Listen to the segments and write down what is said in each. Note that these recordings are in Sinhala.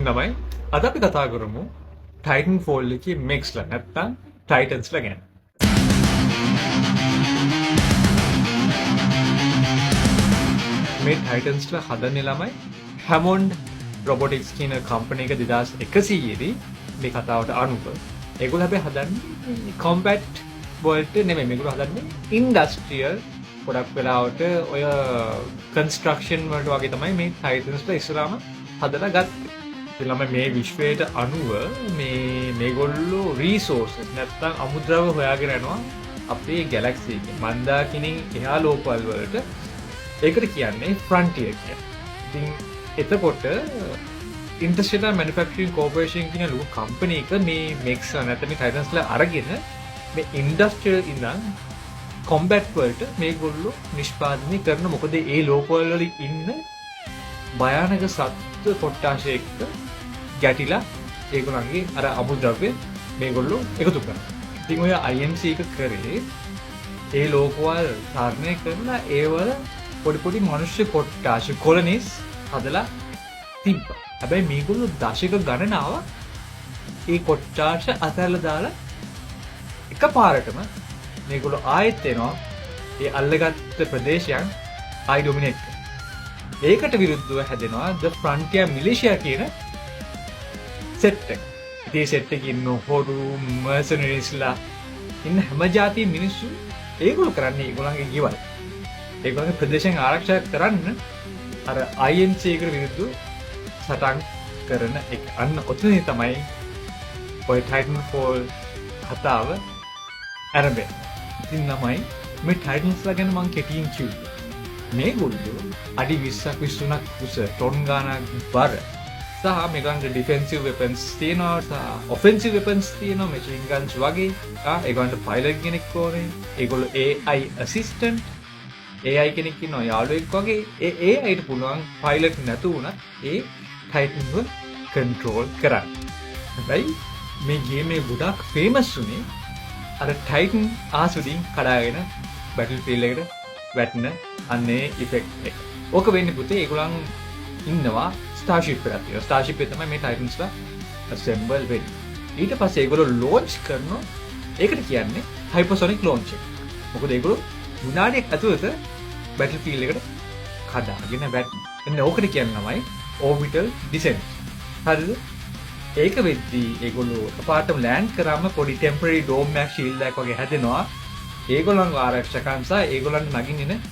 තමයි අද අපි කතා කරමු ටයිටන් ෆෝල් එකේ මික්ස්ලා නැත්තම් ටයිටන්ස්ලා ගැන. මේ ටයිටන්ස්ලා හදන්නේ ළමයි හැමොන්ඩ් රොබොටික්ස් කියන කම්පැනි එක 2100 දී මේ කතාවට අනුව. ඒගොල්ලෝ හැබැයි හදන්නේ කොම්පැක්ට් වලට නෙමෙයි. මේගොල්ලෝ හදන්නේ ඉන්ඩස්ට්‍රියල් ගොඩක් වෙලාවට ඔය කන්ස්ට්‍රක්ෂන් වලට වගේ තමයි මේ ටයිටන්ස්ලා ඉස්සරහම හදලා ගත්තේ. ළම මේ විශ්වයට අනුව මේගොල්ලෝ රීසෝර්සස් නැත්තම් අමුද්‍රව්‍ය හොයාගෙන යනවා අපේ ගැලැක්සි එකේ. මන්දාකිනින් එහා ලෝකවල වලට ඒකට කියන්නේ ෆ්‍රන්ටියර් කියලා. ඉතින් එතකොට ඉන්ටර්ස්ටෙලර් මැනුෆැක්චරින් කෝපරේෂන් කියන ලොකු කම්පැනි එක මේ මෙක්ස් නැත්නම් මේ ටයිටන්ස්ලා අරගෙන මේ ඉන්ඩස්ට්‍රියල් ඉඳන් කොම්බැට් වලට මේගොල්ලෝ නිෂ්පාදනය කරන. මොකද ඒ ලෝකවල වල ඉන්න භයානක සත්ත්ව කොට්ටාශ එක්ක ගැටිලා ඒගොල්ලන්ගේ අර අමුද්‍රව්‍ය මේගොල්ලෝ එකතු කරනවා. ඉතින් ඔය IMC එක කරේ ඒ ලෝකවල තරණය කරලා ඒවල පොඩි පොඩි මිනිස්සු කොට්ටාශ කොලනිස් හදලා තිබ්බා. හැබැයි මේගොල්ලෝ දශක ගණනාවක් ඒ කොට්ටාශ අතහැරලා දාලා එකපාරටම මේගොල්ලෝ ආයෙත් එනවා ඒ අල්ලගත්ත ප්‍රදේශයන් ආයි ඩොමිනේට් කරනවා. ඒකට විරුද්ධව හැදෙනවා ද ෆ්‍රන්ටියර් මිලිෂියා කියන සෙට් එක. ඉතින් සෙට් එකේ ඉන්න හොරු මර්සනරිස්ලා ඉන්න හැම જાති මිනිස්සු ඒගොල්ලෝ කරන්නේ ඒගොල්ලන්ගේ ගෙවල්. ඒගොල්ලන්ගේ ප්‍රදේශයන් ආරක්ෂා කරන්න අර IMC එකට විරුද්ධව සටන් කරන එක. අන්න ඔතනදී තමයි ඔය ටයිටන් ෆෝල් කතාව ආරම්භය. ඉතින් ළමයි මේ ටයිටන්ස්ලා ගැන මම කෙටියෙන් කිව්වා. මේගොල්ලෝ අඩි 20ක් 23ක් උස ටොන් ගානක් බර සහ මේගොල්ලන්ට ඩිෆෙන්සිව් වෙපන්ස් තියෙනවා සහ ඔෆෙන්සිව් වෙපන්ස් තියෙනවා. මැෂින් ගන්ස් වගේ. ඒගොල්ලන්ට පයිලට් කෙනෙක් ඕනේ. ඒගොල්ලෝ AI ඇසිස්ටන්ට් AI කෙනෙක් ඉන්නවා යාළුවෙක් වගේ. ඒ AIට පුළුවන් පයිලට් නැතු වුණත් ඒ ටයිටන්ව කන්ට්‍රෝල් කරන්න. හැබැයි මේ ගේම් එක ගොඩක් ෆේමස් වුණේ අර ටයිටන් ආසුදින් කඩාගෙන බැටල් ෆීල්ඩ් එකට වැටෙන අන්නේ ඉෆෙක්ට් එක. ඕක වෙන්නේ පුතේ ඒගොල්ලන් ඉන්නවා ස්ටාර්ෂිප් එකක් තියෙනවා. ස්ටාර්ෂිප් එක තමයි මේ ටයිටන්ස්ලා ඇසෙම්බල් වෙන්නේ. ඊට පස්සේ ඒගොල්ලෝ ලොන්ච් කරනවා. ඒකට කියන්නේ හයිපර්සොනික් ලොන්ච් එක. මොකද ඒගොල්ලෝ විනාඩියක් ඇතුළත බැටල් ෆීල්ඩ් එකට කඩාගෙන වැටෙනවා. එන්න ඕකට කියනමයි ඕබිටල් ඩිසෙන්ට්. හරිද? ඒක වෙද්දී ඒගොල්ලෝ අපාටම ලෑන්ඩ් කරාම පොඩි ටෙම්පරරි ඩෝම් එකක් ෂීල්ඩ් එකක් වගේ හැදෙනවා. ඒගොල්ලන්ව ආරක්ෂකයන් සහ ඒගොල්ලන්ට නගින්න එන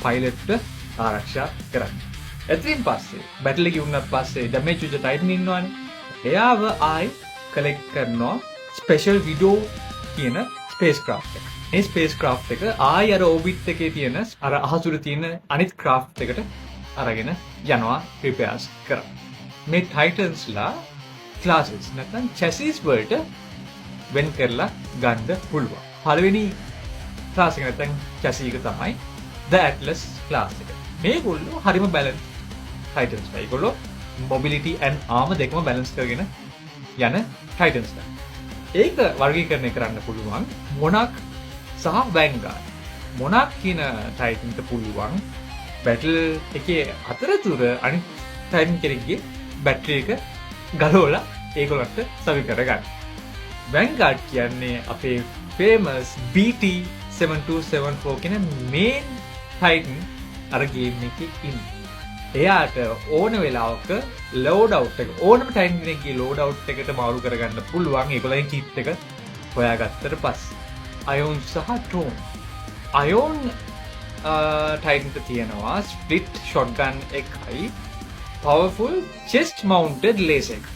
පයිලට්ට ආරක්ෂා කරන්න. එතනින් පස්සේ බැටල් එකේ වුණාට පස්සේ ඩැමේජ් වෙච්ච ටයිටන් ඉන්නවනේ. එයාව ආයි කලෙක්ට් කරනවා ස්පෙෂල් විඩෝ කියන ස්පේස් ක්‍රාෆ්ට් එක. මේ ස්පේස් ක්‍රාෆ්ට් එක ආයි අර ඕබිට් එකේ තියෙන අර අහසුර තියෙන අනිත් ක්‍රාෆ්ට් එකට අරගෙන යනවා රිපෙයාර්ස් කරන්න. මේ ටයිටන්ස්ලා ක්ලාසස් නැත්නම් චැසිස් වලට වෙන් කරලා ගන්න පුළුවන්. පළවෙනි ක්ලාස් එක නැත්නම් chassis එක තමයි the Atlas ක්ලාස් එක. මේගොල්ලෝ හරිම බැලන්ස් ටයිටන්ස්ලා. ඒගොල්ලෝ mobility and armor දෙකම බැලන්ස් කරගෙන යන ටයිටන්ස්ලා. ඒක වර්ගීකරණය කරන්න පුළුවන් මොනක් සහ වැන්ගාඩ්. මොනක් කියන ටයිටන්ට පුළුවන් බැටල් එකේ අතරතුර අනිත් ටයිටන් කෙනෙක්ගේ බැටරි එක ගලවලා ඒගොල්ලන්ට සවි කරගන්න. වැන්ගාඩ් කියන්නේ අපේ famous BT 7274 කියන මේන් ටයිටන් අර ගේම් එකේ ඉන්නේ. එයාට ඕන වෙලාවක ලෝඩ් අවුට් එක ඕනම ටයිටන් කෙනෙක්ගේ ලෝඩ් අවුට් එකට මාරු කරගන්න පුළුවන්. ඒගොල්ලන්ගේ කිට් එක හොයාගත්තට පස්සේ අයෝන් සහ ට්‍රෝන්. අයෝන් ටයිටන්ට තියෙනවා ස්ප්ලිට් ෂොට්ගන් එකයි පවර්ෆුල් චෙස්ට් මවුන්ටඩ් ලේසර් එක.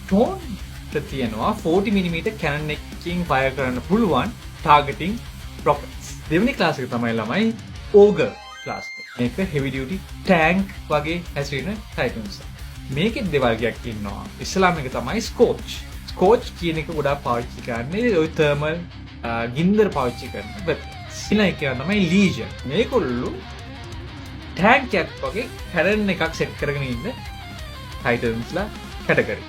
ට්‍රෝන්ට තියෙනවා 40mm කැනන් එකකින් ෆයර් කරන්න පුළුවන් ටාගටින් rockets. දෙවෙනි ක්ලාස් එක තමයි ළමයි ඕගර් ක්ලාස් එක. මේක heavy duty tank වගේ හැසිරෙන ටයිටන්ස්. මේකෙත් දෙවර්ගයක් ඉන්නවා. ඉස්ලාම් එක තමයි ස්කෝච්. ස්කෝච් කියන එක ගොඩාක් පාවිච්චි කරන්නේ ওই thermal ගින්දර පාවිච්චි කරන weapons. ඊළඟ එක තමයි ලීජන්. මේගොල්ලෝ tank එකක් වගේ කැරන් එකක් සෙට් කරගෙන ඉන්න ටයිටන්ස්ලා කැටගරි.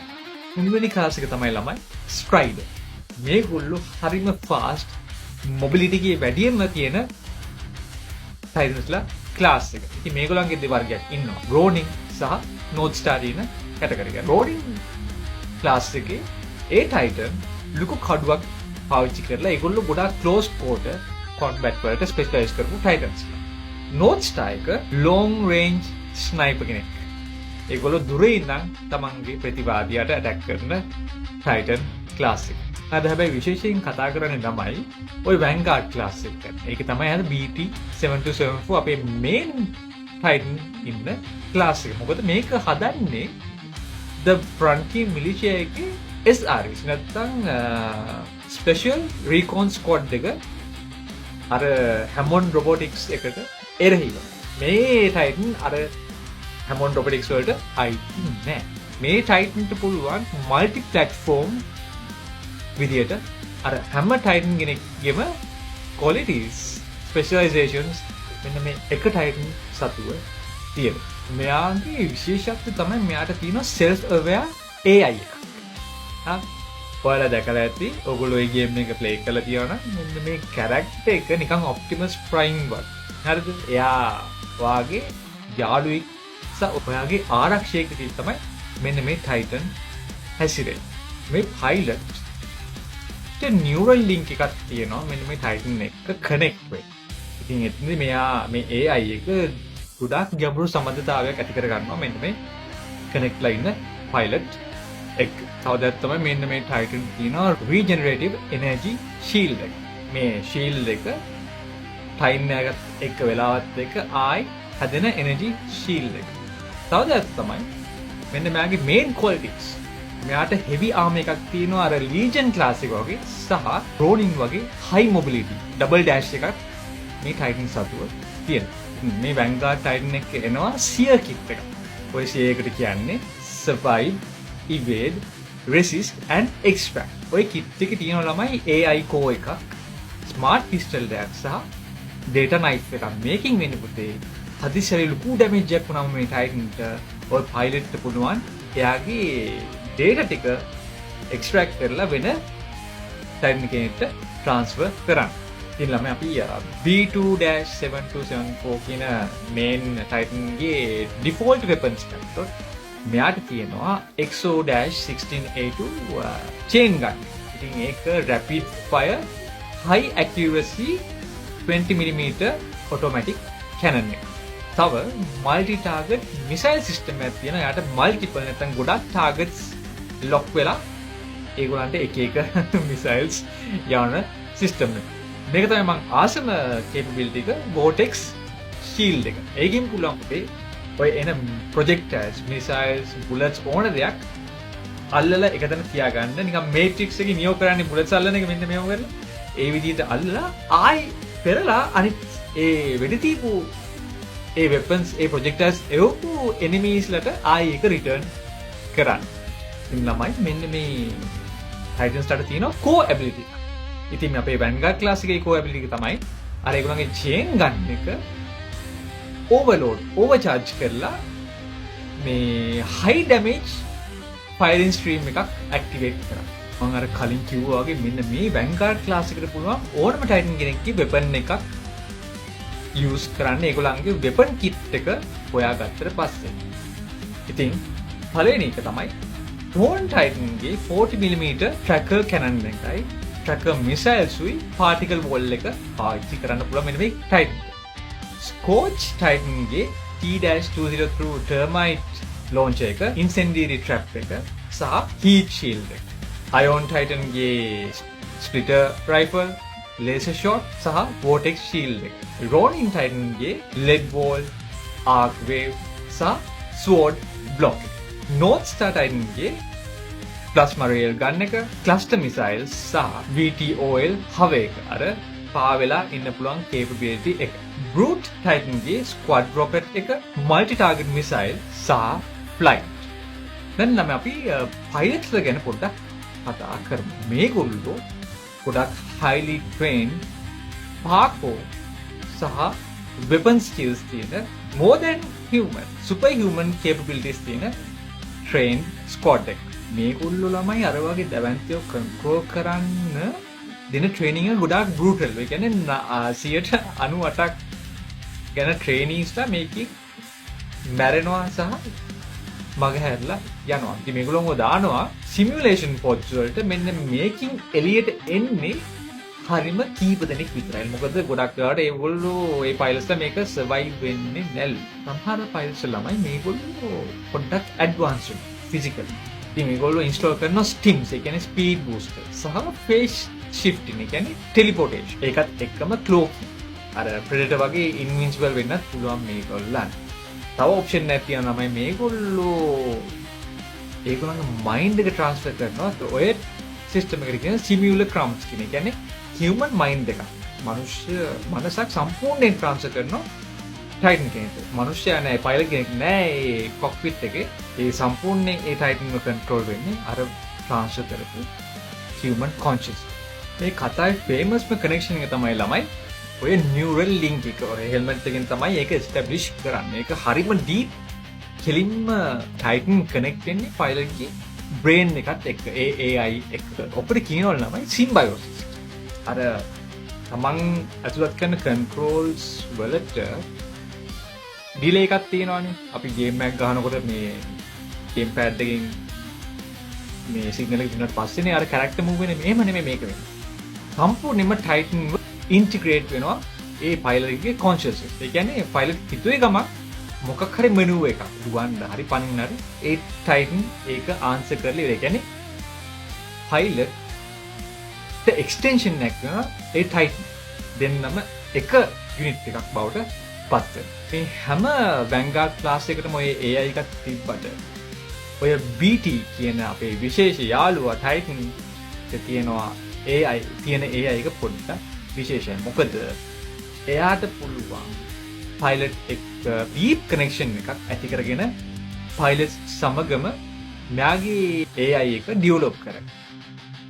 තුන්වෙනි ක්ලාස් එක තමයි ළමයි ස්ට්‍රයිඩර්. මේගොල්ලෝ හරිම ෆාස්ට් මොබිලිටි එකේ වැඩියෙන්ම තියෙන ටයිටන්ස්ලා ක්ලාස් එක. ඉතින් මේගොල්ලන්ගේ දෙවර්ගයක් ඉන්නවා. රෝනින් සහ නෝත් ස්ටාර් කියන කැටගරි එක. රෝඩින් ක්ලාස් එකේ ඒ ටයිටන් ලොකු කඩුවක් පාවිච්චි කරලා ඒගොල්ලෝ ගොඩාක් ක්ලෝස් කෝටර් කොම්බැට් වලට ස්පෙෂලායිස් කරපු ටයිටන්ස්. නෝත් ස්ටාර් එක ලොන් රේන්ජ් ස්නයිපර් කෙනෙක්. ඒගොල්ලෝ දුරේ ඉඳන් තමන්ගේ ප්‍රතිවාදියාට ඇටැක් කරන ටයිටන් ක්ලාස් එක. අද හැබැයි විශේෂයෙන් කතා කරන්නේ තමයි ওই වැන්ගාඩ් ක්ලාස් එක ගැන. ඒක තමයි අද BT-7274 අපේ මේන් ටයිටන් ඉන්න ක්ලාස් එක. මොකද මේක හදන්නේ the frontier militia එකේ SRS නැත්නම් ස්පෙෂල් රීකෝන් ස්ක්වොඩ් එක අර හැමොන් රොබොටික්ස් එකට එරෙහිව. මේ ටයිටන් අර හැමොන් රොබොටික්ස් වලට අයිති නෑ. මේ ටයිටන්ට පුළුවන් මල්ටි ප්ලැට්ෆෝම් විදියට අර හැම ටයිටන් කෙනෙක්ගේම qualities ස්පෙෂලයිසේෂන්ස් මෙන්න මේ එක ටයිටන් සතුව තියෙනවා. මෙයාගේ විශේෂත්වය තමයි මෙයාට තියෙන self aware AI එක. ඔයාලා දැකලා ඇති ඔයගොල්ලෝ මේ ගේම් එක ප්ලේ කරලා තියෙනවා නම් මෙන්න මේ කැරක්ටර් එක නිකන් ඔප්ටිමස් ප්‍රයිම් වගේ. හරිද? එයා වාගේ යාළුවෙක් ඔයාගේ ආරක්ෂකයෙක් විදිහට තමයි මෙන්න මේ ටයිටන් හැසිරෙන්නේ. මේ පයිලට් නියුරල් ලින්ක් එකක් තියෙනවා මෙන්න මේ ටයිටන් එක කනෙක්ට් වෙයි. ඉතින් එතනදී මෙයා මේ AI එක ගොඩාක් ගැඹුරු සම්බන්ධතාවයක් ඇති කර ගන්නවා මෙන්න මේ කනෙක්ට්ලා ඉන්න පයිලට් එක. තවදත් තමයි මෙන්න මේ ටයිටන් තියෙනවා රීජෙනරේටිව් එනර්ජි ෂීල්ඩ් එක. මේ ෂීල්ඩ් එක ටයිම් එකත් එක්ක වෙලාවත් එක්ක ආයි හැදෙන එනර්ජි ෂීල්ඩ් එක. තවදත් තමයි මෙන්න මෙයාගේ මේන් ක්වොලිටිස්. මෙයාට හෙවි ආර්ම් එකක් තියෙනවා අර ලීජන් ක්ලාස් එක වගේ සහ රෝනින් වගේ හයි මොබිලිටි ඩබල් ඩෑෂ් එකක් මේ ටයිටන් සතුව තියෙනවා. මේ වැන්ගාඩ් ටයිටන් එක එනවා සියර් කිට් එක. ඔය සියර් එකට කියන්නේ survive, evade, resist and extract. ඔය කිට් එකේ තියෙන ළමයි AI core එකක්, smart pistol එකක් සහ data knife එකක්. මේකෙන් වෙන්නේ පුතේ හදිසියේ ලොකු ඩැමේජ් එකක් වුණාම මේ ටයිටන්ට ඔය පයිලට්ට පුළුවන් එයාගේ data ටික extract කරලා වෙන ටයිටන් කෙනෙක්ට transfer කරන්න. ඉතින් ළමයි අපි B2-7274 කියන main ටයිටන්ගේ default weapons ගත්තොත් මෙයාට තියෙනවා XO-16A2 chain gun. ඉතින් ඒක rapid fire high accuracy 20mm automatic cannon එක. තව multi target missile system එකක් තියෙනවා. එයාට multiple නැත්නම් ගොඩක් targets lock වෙලා ඒගොල්ලන්ට එක එක missiles යවන system එක. මේක තමයි මම ආසම capability එක Vortex shield එක. ඒකෙන් පුළුවන් පුතේ ඔය එන projectiles, missiles, bullets ඕන දෙයක් අල්ලලා එකතන තියාගන්න. නිකන් matrix එකේ නියෝ කරන්නේ bullets අල්ලන එක මෙන්න මේව කරලා ඒ විදිහට අල්ලලා ආයි පෙරලා අනිත් ඒ වෙඩි තීපු ඒ weapons, ඒ projectiles එවපු enemies ලට ආයි එක return කරන්න. ඉතින් ළමයි මෙන්න මේ Titans ට තියෙන core ability. ඉතින් අපේ Vanguard class එකේ core ability එක තමයි අර ඒගොල්ලන්ගේ chain gun එක overcharge කරලා මේ high damage firing stream එකක් activate කරනවා. මම අර කලින් කිව්වා වගේ මෙන්න මේ Vanguard class එකට පුළුවන් ඕනම Titan කෙනෙක්ගේ weapon එකක් use කරන්න ඒගොල්ලන්ගේ weapon kit එක හොයාගත්තට පස්සේ. ඉතින් පළවෙනි එක තමයි Drone Titan ගේ 40mm tracker cannon එකයි tracker missiles උයි particle wall එක පාවිච්චි කරන්න පුළුවන් මෙන්න මේ Titan. Scorch Titan ගේ T-203 termite launcher එක, incendiary trap එක සහ heat shield එක. Ion Titan ගේ splitter rifle, laser shot සහ vortex shield එක. Ronin Titan ගේ lead wall, arc wave සහ sword block එක. North Star Titan ගේ plasma rail gun එක, cluster missiles සහ VTOL hover එක. අර පාවෙලා ඉන්න පුළුවන් capability එක. Brute Titan ගේ squad rocket එක, multi target missile සහ flight. දැන් නම් අපි pilots ගැන පොඩ්ඩක් කතා කරමු. මේගොල්ලෝ ගොඩක් highly trained parkour සහ weapon skills තියෙන more than human, superhuman capabilities තියෙන trained squad එක. මේගොල්ලෝ ළමයි අර වගේ දැවැන්තයෝ control කරන්න දෙන training එක ගොඩාක් brutal. ඒ කියන්නේ 98% ගැන traineesලා මේකේ මැරෙනවා සහ මග හැරලා යනවා. ඉතින් මේගොල්ලෝ දානවා සිමියුලේෂන් පොඩ්ස් වලට මෙන්න මේකින් එළියට එන්නේ හරිම කීප දෙනෙක් විතරයි. මොකද ගොඩක් වෙලාවට ඒගොල්ලෝ ඒ පයිලට්ස්ලා මේක සර්වයිව් වෙන්නේ නැල්. සමහර පයිලට්ස් ළමයි මේගොල්ලෝ පොඩ්ඩක් ඇඩ්වාන්ස්ඩ් ෆිසිකලි. ඉතින් මේගොල්ලෝ ඉන්ස්ටෝල් කරන ස්ටිම්ස්, ඒ කියන්නේ ස්පීඩ් බූස්ටර් සහ ෆේස් ෂිෆ්ටින්, ඒ කියන්නේ ටෙලිපෝටේෂන්. ඒකත් එක්කම ක්ලෝකින්. අර ප්‍රෙඩේටර් වගේ ඉන්වින්සිබල් වෙන්නත් පුළුවන් මේගොල්ලන්. තව ඔප්ෂන් එකක් තියෙනවා තමයි මේගොල්ලෝ ඒගොල්ලන්ගේ මයින්ඩ් එක ට්‍රාන්ස්ෆර් කරනවා. ඔය සිස්ටම් එකට කියන සිමියුලර් ක්‍රම්ස් කියන. ඒ කියන්නේ හියුමන් මයින්ඩ් එකක්. මනුෂ්‍ය මනසක් සම්පූර්ණයෙන් ට්‍රාන්ස්ෆර් කරනවා ටයිටන් කෙනෙක්ට. මනුෂ්‍යයා නෑ, පයිලට් කෙනෙක් නෑ ඒ කොක්පිට් එකේ. ඒ සම්පූර්ණයෙන් ඒ ටයිටන්ව කන්ට්‍රෝල් වෙන්නේ අර ට්‍රාන්ස්ෆර් කරපු හියුමන් කොන්ෂස්. මේ කතාවේ ෆේමස්ම කනෙක්ෂන් එක තමයි ළමයි ඔය නියුරල් ලින්ක් එක. ඔය හෙල්මට් එකෙන් තමයි ඒක එස්ටැබ්ලිෂ් කරන්නේ. ඒක හරිම ඩීප්. කෙලින්ම ටයිටන් කනෙක්ට් වෙන්නේ පයිලට්ගේ බ්‍රේන් එකත් එක්ක. ඒ AI එක්ක. ඔකට කියනවල ළමයි සිම්බයෝසිස්. අර තමන් ඇතුළත් කරන කන්ට්‍රෝල්ස් වලට ඩිලේ එකක් තියෙනවානේ. අපි ගේම් එකක් ගහනකොට මේ ගේම් පෑඩ් එකෙන් මේ සිග්නල් එක දුන්නාට පස්සේනේ අර කැරක්ටර් මූව් වෙන්නේ. මෙහෙම නෙමෙයි මේක වෙන්නේ. සම්පූර්ණයෙන්ම ටයිටන් ඉන්ටිග්‍රේට් වෙනවා ඒ පයිලට්ගේ කොන්ෂස්නස්. ඒ කියන්නේ පයිලට් හිතුවේ ගමන් මොකක් හරි මෙනු එකක් දුවන්න හරි පනින්න හරි ඒ ටයිටන් ඒක ආන්සර් කරලා ඉවරයි. ඒ කියන්නේ පයිලට් එක්ස්ටෙන්ෂන් එකක් වෙනවා ඒ ටයිටන් දෙන්නම එක යුනිට් එකක් බවට පත් වෙනවා. මේ හැම වැන්ගාඩ් ක්ලාස් එකකටම ඔය AI එකක් තිබ්බට ඔය BT කියන අපේ විශේෂ යාළුවා ටයිටන් එක තියෙනවා AI තියෙන AI එක පොඩ්ඩක් විශේෂයි. මොකද එයාට පුළුවන් පයිලට් එක්ක ඩීප් කනෙක්ෂන් එකක් ඇති කරගෙන පයිලට් සමගම මෙයාගේ AI එක ඩෙවලොප් කරගන්න.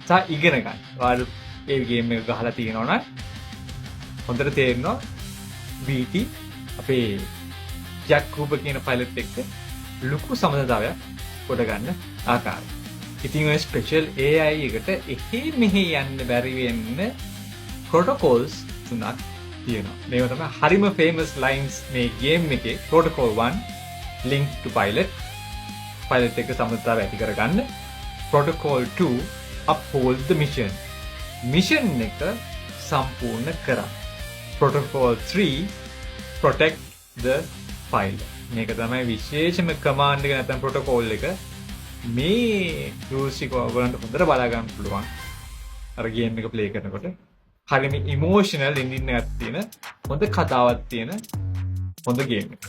සා ඉගෙන ගන්න. ඔයාලා ඒ ගේම් එක ගහලා තියෙනවා නම් හොඳට තේරෙනවා BT අපේ ජැක් කූපර් කියන පයිලට් එක්ක ලොකු සමනතාවයක් කොට ගන්න ආකාරය. ඉතින් ඔය ස්පෙෂල් AI එකට එකේ මෙහෙ යන්න බැරි වෙන්න protocols තුනක් තියෙනවා. මේවා තමයි හරිම famous lines මේ game එකේ. protocol 1 link to pilot එක සම්බන්ධතාවය ඇති කරගන්න. protocol 2 uphold the mission එක සම්පූර්ණ කරන්න. protocol 3 protect the pilot. මේක තමයි විශේෂම command එක නැත්නම් protocol එක. මේ rules එක ඔයගොල්ලන්ට හොඳට බලා ගන්න පුළුවන්. අර game එක play කරනකොට හරිම ඉමෝෂනල් එන්ඩින් එකක් තියෙන හොඳ කතාවක් තියෙන හොඳ ගේම් එකක්.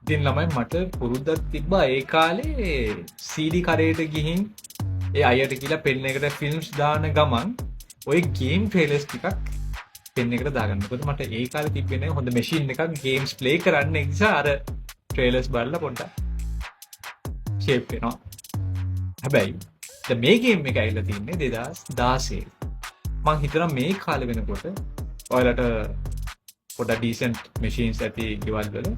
ඉතින් ළමයි මට පුරුද්දක් තිබ්බා ඒ කාලේ CD කරේට ගිහින් ඒ අයියට කියලා පෙන් එකට ෆිල්ම්ස් දාන ගමන් ওই ගේම් ට්‍රේලර්ස් ටිකක් පෙන් එකට දාගන්න. මොකද මට ඒ කාලේ තිබ්බේ හොඳ මැෂින් එකක් ගේම්ස් ප්ලේ කරන්න. ඒ නිසා අර ට්‍රේලර්ස් බලලා පොඩ්ඩක් ෂේප් වෙනවා. හැබැයි දැන් මේ ගේම් එක ඇවිල්ලා තින්නේ 2016. මං හිතනවා මේ කාලේ වෙනකොට ඔයාලට පොඩ්ඩක් ඩීසන්ට් මැෂින්ස් ඇති ගෙවල් වල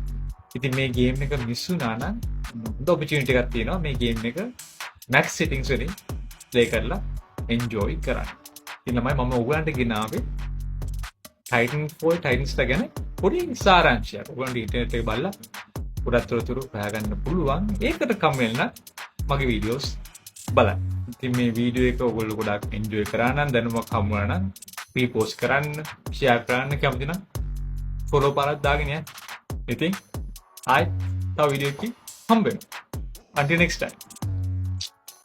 ඉතින් මේ ගේම් එක මිස් වුණා නම් හොඳ ඔපචුනිටි එකක් තියෙනවා මේ ගේම් එක මැක්ස් සෙටින්ග්ස් වලින් ප්ලේ කරලා එන්ජොයි කරන්න. ඉතින් ළමයි මම ඔයගලන්ට ගෙනාවේ Titanfall Titans ගැන පොඩි සාරාංශයක්. ඔයගලන්ට ඉන්ටර්නෙට් එකේ බලලා ගොඩක් තොරතුරු හොයාගන්න පුළුවන්. ඒකට කමෙන්ට් මගේ වීඩියෝස් බලන්න. ඉතින් මේ වීඩියෝ එක ඔයගොල්ලෝ ගොඩක් එන්ජොයි කරා නම් දැනුමක් හමු වුණා නම් රීපෝස්ට් කරන්න, ෂෙයා කරන්න කැමති නම් ෆලෝ පාරක් දාගෙන යන්න. ඉතින් ආයි තව වීඩියෝ එකකින් හම්බ වෙනවා. Until next time.